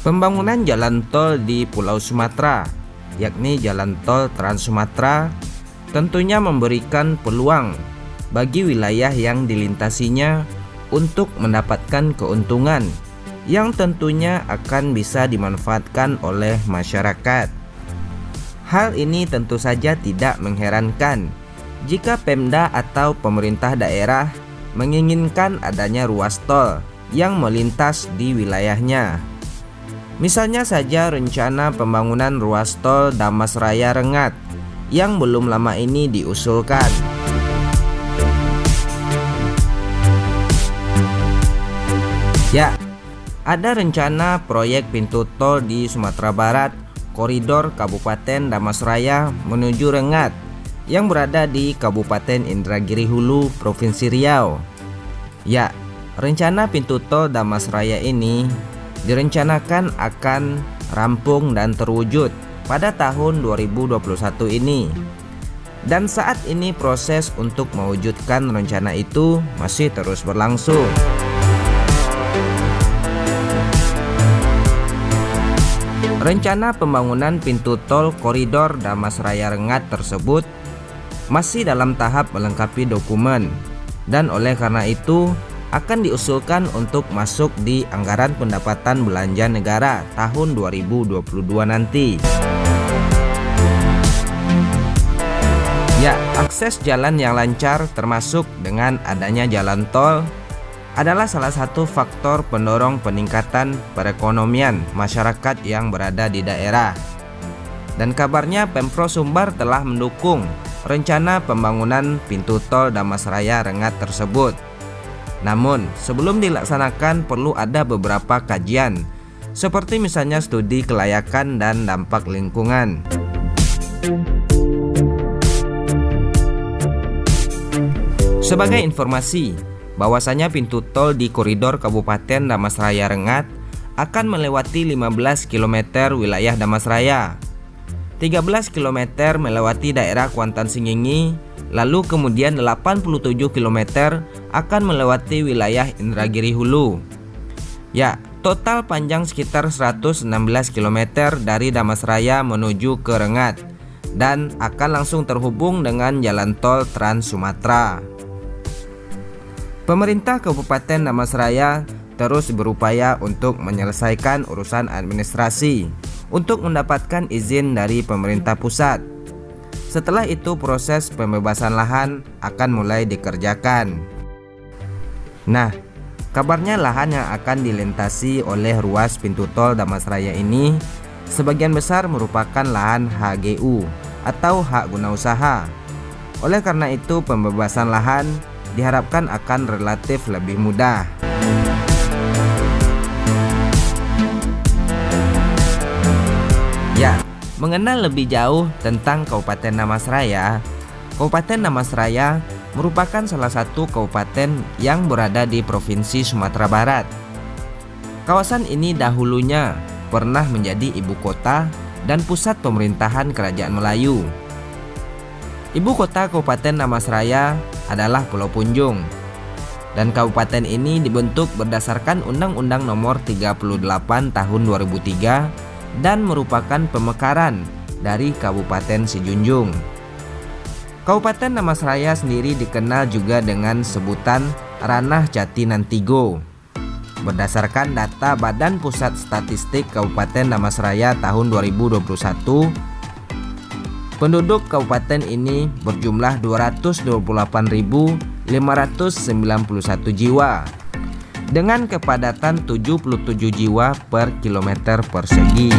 Pembangunan jalan tol di Pulau Sumatera, yakni jalan tol Trans Sumatera, tentunya memberikan peluang bagi wilayah yang dilintasinya untuk mendapatkan keuntungan yang tentunya akan bisa dimanfaatkan oleh masyarakat. Hal ini tentu saja tidak mengherankan jika Pemda atau pemerintah daerah menginginkan adanya ruas tol yang melintas di wilayahnya. Misalnya saja rencana pembangunan ruas tol Damasraya Rengat yang belum lama ini diusulkan. Ya, ada rencana proyek pintu tol di Sumatera Barat, koridor Kabupaten Damasraya menuju Rengat yang berada di Kabupaten Indragiri Hulu, Provinsi Riau. Ya, rencana pintu tol Damasraya ini direncanakan akan rampung dan terwujud pada tahun 2021 ini. Dan saat ini proses untuk mewujudkan rencana itu masih terus berlangsung. Rencana pembangunan pintu tol koridor Damasraya Rengat tersebut masih dalam tahap melengkapi dokumen, dan oleh karena itu akan diusulkan untuk masuk di anggaran pendapatan belanja negara tahun 2022 nanti. Ya, akses jalan yang lancar termasuk dengan adanya jalan tol adalah salah satu faktor pendorong peningkatan perekonomian masyarakat yang berada di daerah. Dan kabarnya Pemprov Sumbar telah mendukung rencana pembangunan pintu tol Damasraya Rengat tersebut. Namun, sebelum dilaksanakan perlu ada beberapa kajian, seperti misalnya studi kelayakan dan dampak lingkungan. Sebagai informasi, bahwasanya pintu tol di koridor Kabupaten Damasraya Rengat akan melewati 15 km wilayah Damasraya, 13 km melewati daerah Kuantan Singingi, lalu kemudian 87 km akan melewati wilayah Indragiri Hulu. Ya, total panjang sekitar 116 km dari Damasraya menuju ke Rengat dan akan langsung terhubung dengan jalan tol Trans Sumatera. Pemerintah Kabupaten Damasraya terus berupaya untuk menyelesaikan urusan administrasi untuk mendapatkan izin dari pemerintah pusat. Setelah itu proses pembebasan lahan akan mulai dikerjakan. Nah, kabarnya lahan yang akan dilintasi oleh ruas pintu tol Damasraya ini sebagian besar merupakan lahan HGU atau hak guna usaha. Oleh karena itu pembebasan lahan diharapkan akan relatif lebih mudah. Ya, mengenal lebih jauh tentang Kabupaten Damasraya, Kabupaten Damasraya merupakan salah satu kabupaten yang berada di Provinsi Sumatera Barat. Kawasan ini dahulunya pernah menjadi ibu kota dan pusat pemerintahan Kerajaan Melayu. Ibu kota Kabupaten Damasraya adalah Pulau Punjung, dan kabupaten ini dibentuk berdasarkan Undang-Undang Nomor 38 Tahun 2003 dan merupakan pemekaran dari Kabupaten Sijunjung. Kabupaten Damasraya sendiri dikenal juga dengan sebutan Ranah Jati Nantigo. Berdasarkan data Badan Pusat Statistik Kabupaten Damasraya tahun 2021, penduduk kabupaten ini berjumlah 228.591 jiwa dengan kepadatan 77 jiwa per kilometer persegi.